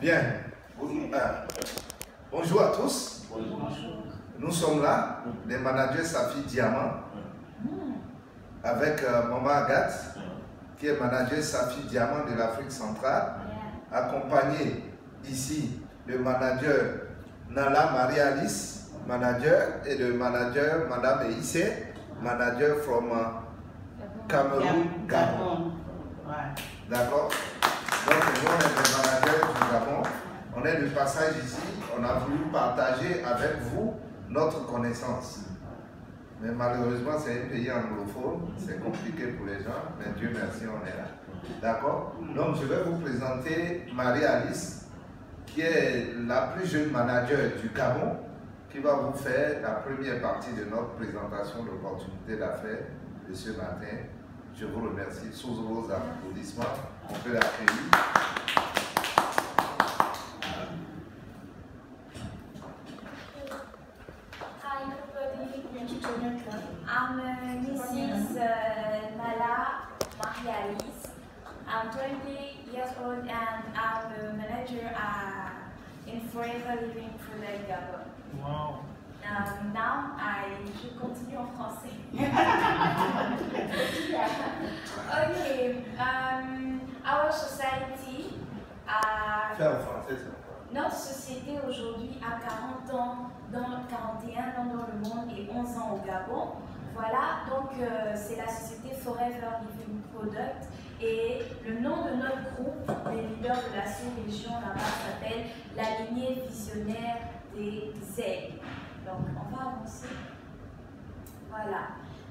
Bien. Bonjour à tous. Nous sommes là, les managers Safi Diamant, avec Maman Agathe, qui est manager Safi Diamant de l'Afrique centrale, accompagné ici le manager Nala Marie-Alice, manager, et le manager Madame Issé, manager from Cameroun, Gabon. D'accord? Donc nous, on est les managers du Gabon. On est de passage ici. On a voulu partager avec vous notre connaissance. Mais malheureusement, c'est un pays anglophone. C'est compliqué pour les gens. Mais Dieu merci, on est là. D'accord? Donc je vais vous présenter Marie-Alice, qui est la plus jeune manager du Gabon, qui va vous faire la première partie de notre présentation d'opportunités d'affaires de ce matin. Je vous remercie. Sous vos applaudissements, on peut l'accueillir. Hi everybody, I'm Mrs. Nala Marie-Alice. I'm 20 years old and I'm a manager in Forever Living Product Gabon. Wow. Now, je continue en français. Okay, our society, Fais en français, notre société aujourd'hui a 40 ans, 41 ans dans le monde et 11 ans au Gabon. Voilà, donc c'est la société Forever Living Product et le nom de notre groupe, les leaders de la sous-région là-bas, s'appelle la lignée visionnaire des aigles. Donc, on va avancer. Voilà.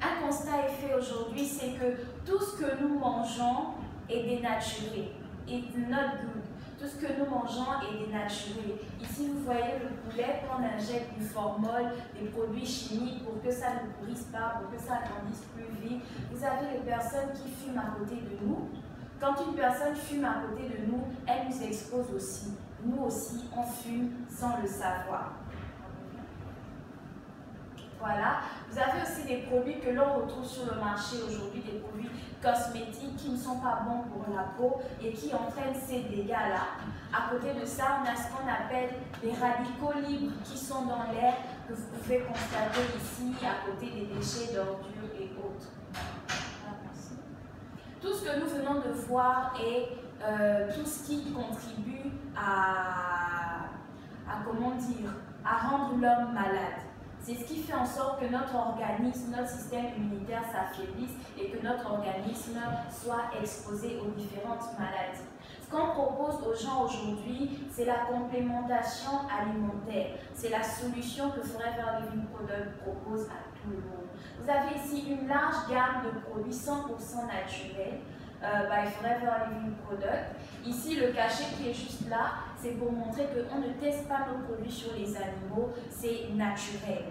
Un constat est fait aujourd'hui, c'est que tout ce que nous mangeons est dénaturé. It's not good. Tout ce que nous mangeons est dénaturé. Ici, vous voyez le poulet qu'on injecte du formol, des produits chimiques pour que ça ne pourrisse pas, pour que ça grandisse plus vite. Vous avez les personnes qui fument à côté de nous. Quand une personne fume à côté de nous, elle nous expose aussi. Nous aussi, on fume sans le savoir. Voilà. Vous avez aussi des produits que l'on retrouve sur le marché aujourd'hui, des produits cosmétiques qui ne sont pas bons pour la peau et qui entraînent ces dégâts-là. À côté de ça, on a ce qu'on appelle les radicaux libres qui sont dans l'air, que vous pouvez constater ici, à côté des déchets d'ordures et autres. Tout ce que nous venons de voir est tout ce qui contribue à comment dire, à rendre l'homme malade. C'est ce qui fait en sorte que notre organisme, notre système immunitaire s'affaiblisse et que notre organisme soit exposé aux différentes maladies. Ce qu'on propose aux gens aujourd'hui, c'est la complémentation alimentaire. C'est la solution que Forever Living Product propose à tout le monde. Vous avez ici une large gamme de produits 100% naturels by Forever Living Product. Ici, le cachet qui est juste là, c'est pour montrer qu'on ne teste pas nos produits sur les animaux, c'est naturel.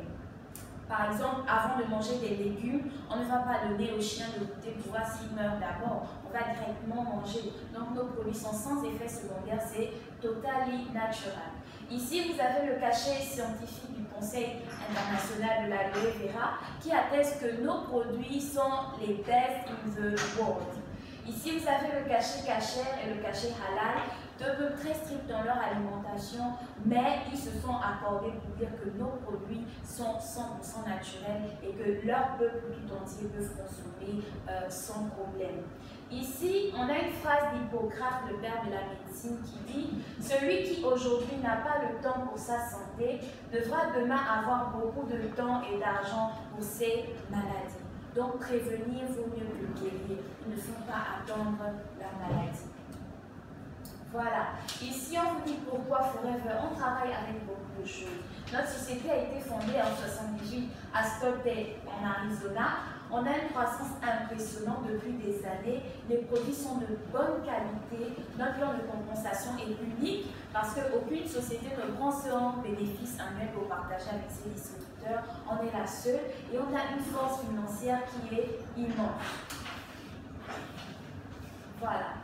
Par exemple, avant de manger des légumes, on ne va pas donner au chien de goûter pour voir s'il meurt d'abord. On va directement manger. Donc nos produits sont sans effet secondaire, c'est totally natural. Ici, vous avez le cachet scientifique du Conseil international de l'aloe vera qui atteste que nos produits sont les best in the world. Ici, vous avez le cachet kasher et le cachet halal, deux peuples très stricts dans leur alimentation, mais ils se sont accordés pour dire que nos produits sont 100% naturels et que leur peuple tout entier peut consommer sans problème. Ici, on a une phrase d'Hippocrate, le père de la médecine, qui dit « Celui qui aujourd'hui n'a pas le temps pour sa santé devra demain avoir beaucoup de temps et d'argent pour ses maladies. » Donc, prévenir vaut mieux que guérir. Il ne faut pas attendre la maladie. Voilà. Ici, on vous dit pourquoi Forever. On travaille avec beaucoup de choses. Notre société a été fondée en 1978 à Stockton, en Arizona. On a une croissance impressionnante depuis des années. Les produits sont de bonne qualité. Notre plan de compensation est unique parce qu'aucune société ne prend son bénéfice annuel pour partager avec ses distributeurs. On est la seule et on a une force financière qui est immense. Voilà.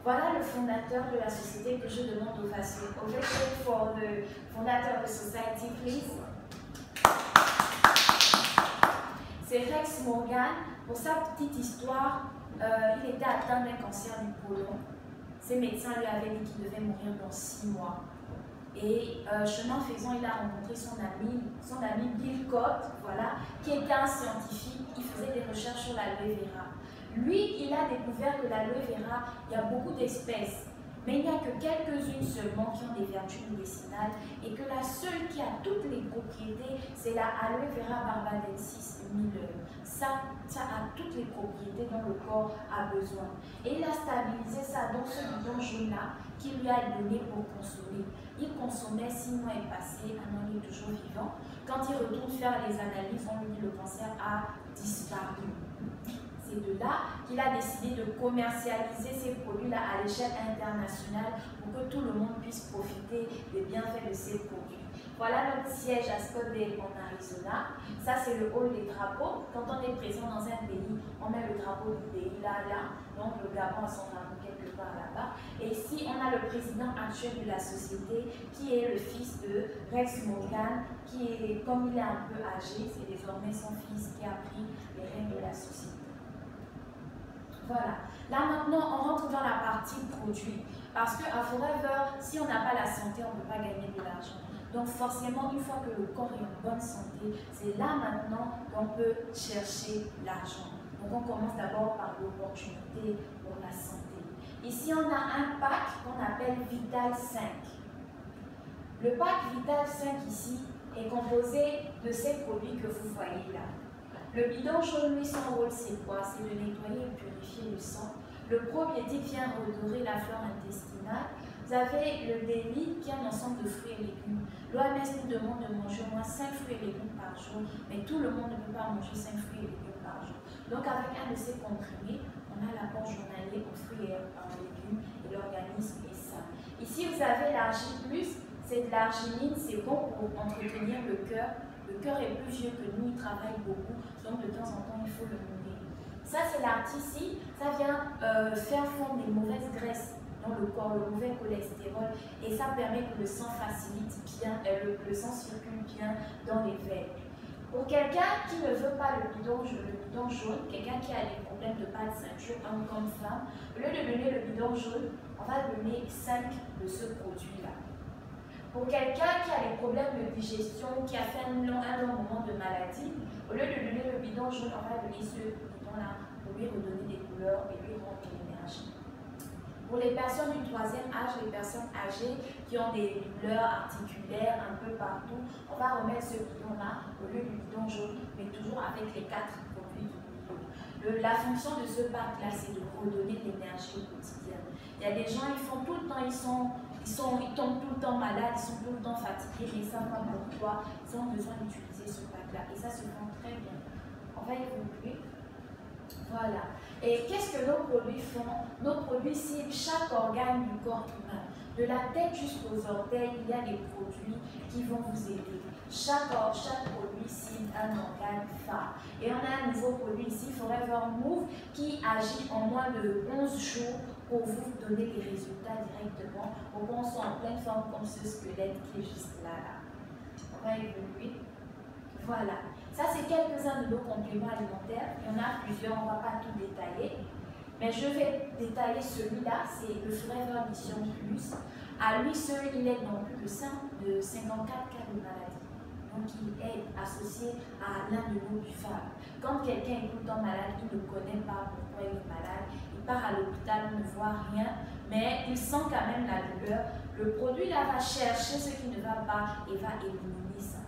Voilà le fondateur de la société que je demande au facile. Ovation for the fondateur de society, please. C'est Rex Morgan. Pour sa petite histoire, il était atteint d'un cancer du côlon. ses médecins lui avaient dit qu'il devait mourir dans 6 mois. Et chemin faisant, il a rencontré son ami Bill Cott, voilà, qui était un scientifique, qui faisait des recherches sur l'aloe vera. Lui, il a découvert que l'aloe vera, il y a beaucoup d'espèces, mais il n'y a que quelques-unes seulement qui ont des vertus médicinales et que la seule qui a toutes les propriétés, c'est la aloe vera barbadensis Miller. Ça a toutes les propriétés dont le corps a besoin. Et il a stabilisé ça dans ce bidon jaune-là qu'il lui a donné pour consommer. Il consommait, 6 mois est passé, un an il est toujours vivant. Quand il retourne faire les analyses, on lui dit que le cancer a disparu. C'est de là qu'il a décidé de commercialiser ces produits-là à l'échelle internationale pour que tout le monde puisse profiter des bienfaits de ces produits. Voilà notre siège à Scottsdale en Arizona. Ça, c'est le hall des drapeaux. Quand on est présent dans un pays, on met le drapeau du pays là. Donc, le Gabon a son drapeau quelque part là-bas. Et ici, on a le président actuel de la société qui est le fils de Rex Morgan, qui est, comme il est un peu âgé, c'est désormais son fils qui a pris les rênes de la société. Voilà. Là maintenant, on rentre dans la partie produit. Parce qu'à Forever, si on n'a pas la santé, on ne peut pas gagner de l'argent. Donc forcément, une fois que le corps est en bonne santé, c'est là maintenant qu'on peut chercher l'argent. Donc on commence d'abord par l'opportunité pour la santé. Ici, on a un pack qu'on appelle Vital 5. Le pack Vital 5 ici est composé de ces produits que vous voyez là. Le bidon jaune, lui, son rôle, c'est quoi? C'est de nettoyer et purifier le sang. Le probiotique vient redorer la flore intestinale. Vous avez le DELI qui est un ensemble de fruits et légumes. L'OMS nous demande de manger au moins 5 fruits et légumes par jour, mais tout le monde ne peut pas manger 5 fruits et légumes par jour. Donc avec un de ces comprimés, on a l'apport journalier aux fruits et aux légumes et l'organisme est sain. Ici, vous avez l'argile plus, c'est de l'arginine, c'est bon pour entretenir le cœur. Le cœur est plus vieux que nous, il travaille beaucoup, donc de temps en temps, il faut le nourrir. Ça, c'est l'artici, ça vient faire fondre les mauvaises graisses dans le corps, le mauvais cholestérol, et ça permet que le sang facilite bien, le sang circule bien dans les veines. Pour quelqu'un qui ne veut pas le bidon jaune, quelqu'un qui a des problèmes de pas de ceinture, homme comme femme, au lieu de donner le bidon jaune, on va donner 5 de ce produit-là. Pour quelqu'un qui a des problèmes de digestion, qui a fait un long moment de maladie, au lieu de donner le bidon jaune, on va donner ce bidon-là pour lui redonner des couleurs et lui rendre de l'énergie. Pour les personnes du 3e âge, les personnes âgées qui ont des douleurs articulaires un peu partout, on va remettre ce bidon-là au lieu du bidon jaune, mais toujours avec les 4 produits du bidon. La fonction de ce pack-là, c'est de redonner de l'énergie au quotidien. Il y a des gens, ils font tout le temps, ils tombent tout le temps malades, ils sont tout le temps fatigués, mais ils ne savent pas pourquoi. Ils ont besoin d'utiliser ce pack-là. Et ça se vend très bien. On va évoluer. Voilà. Et qu'est-ce que nos produits font? Nos produits ciblent chaque organe du corps humain. De la tête jusqu'aux orteils, il y a des produits qui vont vous aider. Chaque produit cible un organe phare. Et on a un nouveau produit ici, Forever Move, qui agit en moins de 11 jours pour vous donner les résultats directement, pour qu'on soit en pleine forme comme ce squelette qui est juste là. On va évoluer. Voilà. Ça, c'est quelques-uns de nos compléments alimentaires. Il y en a plusieurs, on ne va pas tout détailler. Mais je vais détailler celui-là, c'est le Forever Mission Plus. À lui seul, il est dans plus de 54 cas de maladie. Donc, il est associé à l'un de nos femmes. Quand quelqu'un est tout le temps malade, il ne connaît pas pourquoi il est malade, il part à l'hôpital, il ne voit rien, mais il sent quand même la douleur. Le produit là va chercher ce qui ne va pas et va éliminer ça.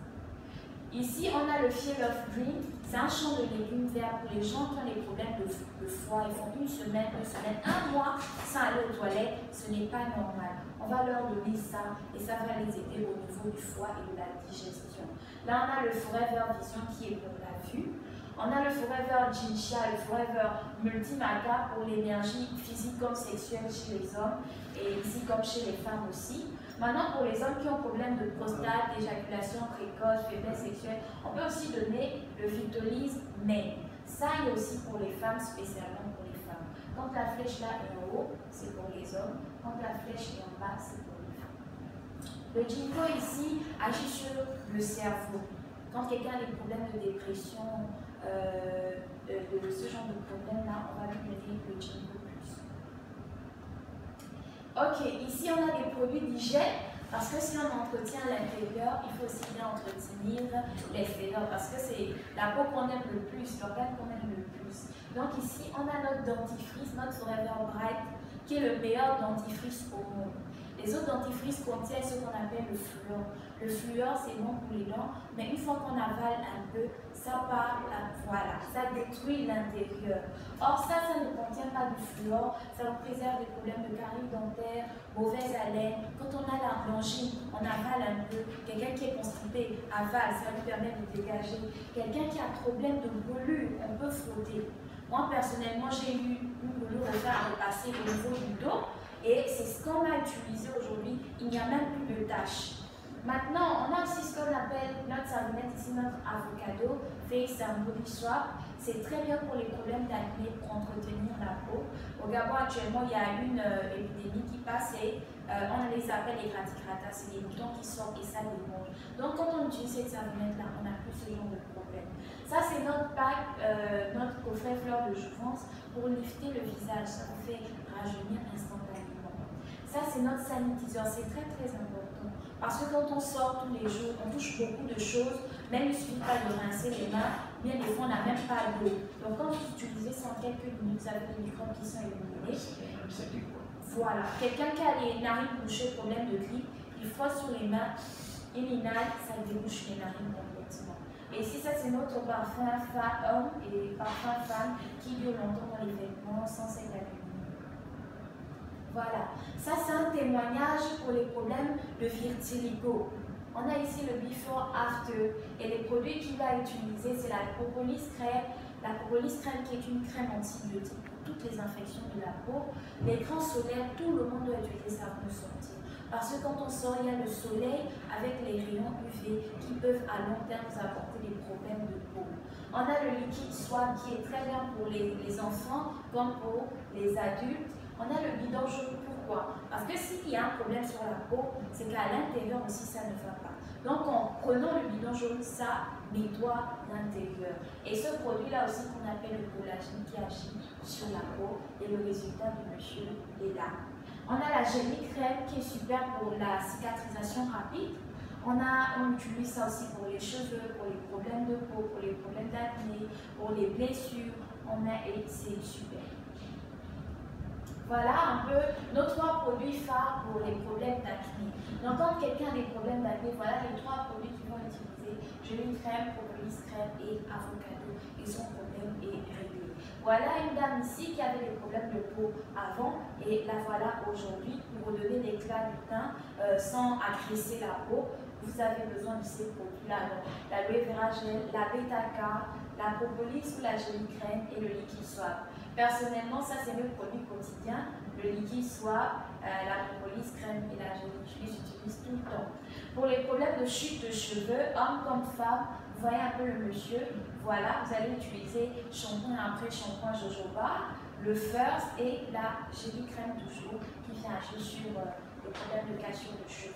Ici, on a le Field of Green. C'est un champ de légumes verts pour les gens qui ont des problèmes de foie. Ils font une semaine, 2 semaines, 1 mois sans aller aux toilettes. Ce n'est pas normal. On va leur donner ça et ça va les aider au niveau du foie et de la digestion. Là, on a le Forever Vision qui est pour la vue. On a le Forever Ginsha, le Forever Multimaca pour l'énergie physique comme sexuelle chez les hommes et ici comme chez les femmes aussi. Maintenant, pour les hommes qui ont problème de prostate, d'éjaculation précoce, faiblesse sexuelle, on peut aussi donner le Vitolise, mais ça, il y a aussi pour les femmes, spécialement pour les femmes. Quand la flèche là est en haut, c'est pour les hommes. Quand la flèche est en bas, c'est pour les femmes. Le Ginkgo ici agit sur le cerveau. Quand quelqu'un a des problèmes de dépression, de ce genre de problème-là, on va lui donner le Ginkgo plus. Ok, ici on a des produits d'hygiène. Parce que si on entretient l'intérieur, il faut aussi bien entretenir l'extérieur. Parce que c'est la peau qu'on aime le plus, l'organe qu'on aime le plus. Donc ici, on a notre dentifrice, notre Forever Bright, qui est le meilleur dentifrice au monde. Les autres dentifrices contiennent ce qu'on appelle le fluor. Le fluor, c'est bon pour les dents, mais une fois qu'on avale un peu, ça part, voilà, ça détruit l'intérieur. Or, ça ne contient pas de fluor, ça nous préserve des problèmes de carie dentaire, mauvaise haleine. Quand on a la blanchine, on avale un peu. Quelqu'un qui est constipé avale, ça lui permet de dégager. Quelqu'un qui a problème de brûlure, on peut frotter. Moi, personnellement, j'ai eu une brûlure au fer à repasser au niveau du dos. Et c'est ce qu'on a utilisé aujourd'hui, il n'y a même plus de taches. Maintenant, on a aussi ce qu'on appelle notre savonnette, ici notre avocado, Face and Body Swap. C'est très bien pour les problèmes d'acné, pour entretenir la peau. Au Gabon, actuellement, il y a une épidémie qui passe et on les appelle les graticratas, c'est les boutons qui sortent et ça démange. Donc, quand on utilise cette savonnette-là, on n'a plus ce genre de problème. Ça, c'est notre pack, notre coffret fleur de jouvence pour lifter le visage. Ça vous fait rajeunir instantanément. Ça, c'est notre sanitiseur, c'est très très important. Parce que quand on sort tous les jours, on touche beaucoup de choses, mais il ne suffit pas de rincer les mains, bien des fois on n'a même pas d'eau. Donc quand vous utilisez ça en quelques minutes, ça fait des microbes qui sont éliminés. Voilà, quelqu'un qui a les narines bouchées, problème de grippe, il frotte sur les mains, il inhale, ça débouche les narines complètement. Et ici, ça c'est notre parfum homme et parfum femme qui dure longtemps dans les vêtements sans s'évaluer. Voilà, ça c'est un témoignage pour les problèmes de vitiligo. On a ici le before after et les produits qu'il a utilisés, c'est la propolis crème. La propolis crème qui est une crème antibiotique pour toutes les infections de la peau. L'écran solaire, tout le monde doit utiliser ça pour nous sortir. Parce que quand on sort, il y a le soleil avec les rayons UV qui peuvent à long terme nous apporter des problèmes de peau. On a le liquide soie qui est très bien pour les enfants comme pour les adultes. On a le bidon jaune, pourquoi? Parce que s'il y a un problème sur la peau, c'est qu'à l'intérieur aussi ça ne va pas. Donc en prenant le bidon jaune, ça nettoie l'intérieur. Et ce produit-là aussi qu'on appelle le collagène qui agit sur la peau, et le résultat du monsieur est là. On a la gelée crème qui est super pour la cicatrisation rapide. On utilise ça aussi pour les cheveux, pour les problèmes de peau, pour les problèmes d'acné, pour les blessures. Et c'est super. Voilà un peu nos 3 produits phares pour les problèmes d'acné. Donc quand quelqu'un a des problèmes d'acné, voilà les 3 produits qu'ils vont utiliser. Gelée crème, propolis crème et avocado. Et son problème est réglé. Voilà une dame ici qui avait des problèmes de peau avant et la voilà aujourd'hui pour redonner l'éclat du teint sans agresser la peau. Vous avez besoin de ces produits-là. L'aloe vera gel, la bêta-car, la propolis ou la gelée crème et le liquide swap. Personnellement, ça c'est mes produits quotidiens. Le liquide swap, la propolis crème et la gelée, je les utilise tout le temps. Pour les problèmes de chute de cheveux, homme comme femme, vous voyez un peu le monsieur. Voilà, vous allez utiliser shampoing après shampoing jojoba, le first et la gelée crème toujours qui vient agir sur les problèmes de cassure de cheveux.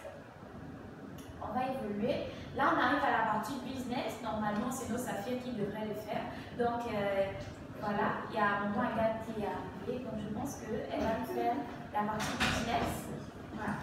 On va évoluer. Là, on arrive à la partie business. Normalement, c'est nos Saphir qui devraient le faire. Donc, voilà, il y a maman Agathe qui est arrivée. Donc, je pense qu'elle va faire la partie business. Voilà.